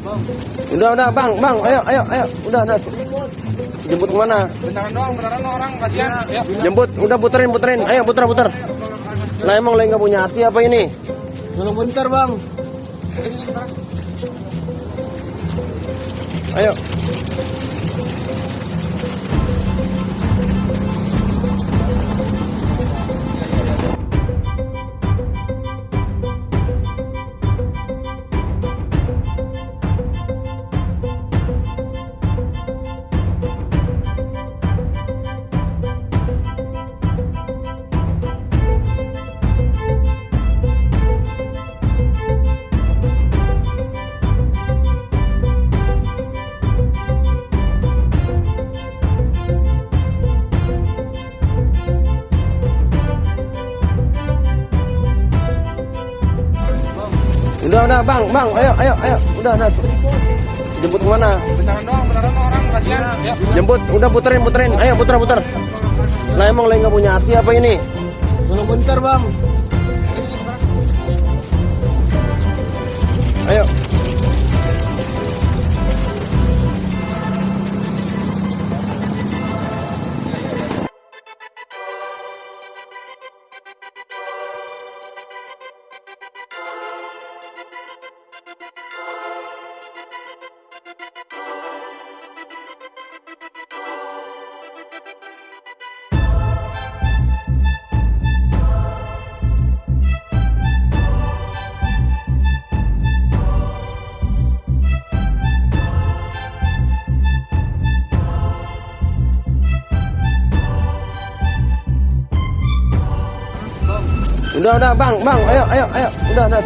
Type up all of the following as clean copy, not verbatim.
Udah bang, ayo, udah. Jemput kemana? Beneran orang kasihan. Ya. Jemput, udah puterin, ayo puter. Lah emang lagi nggak punya hati apa ini? Tolong bentar bang. Ayo. Udah bang, ayo, udah. Jemput kemana? Beneran orang kasihan. Ya. Jemput, udah puterin, ayo puter. Lah emang lagi nggak punya hati apa ini? Tolong bentar bang. Ayo. Udah bang, ayo, udah.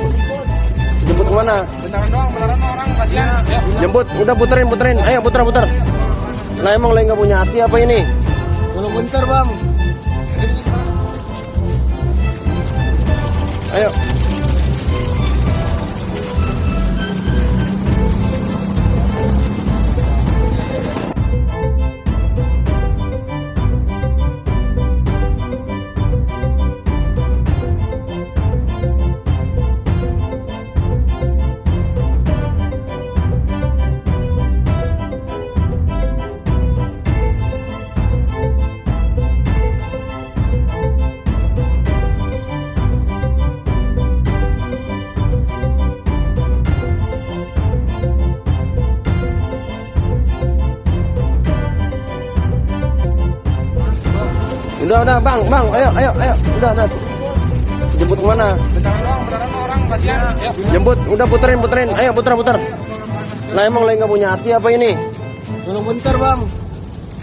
Jemput kemana? Beneran orang kasihan. Ya. Jemput, udah puterin, ayo puter. Lah emang lagi nggak punya hati apa ini? Tolong bentar bang. Ayo. Udah bang, ayo, udah. Jemput kemana? Beneran orang kasihan. Ya. Jemput, udah puterin, ayo puter. Lah emang lagi nggak punya hati apa ini? Tolong bentar bang.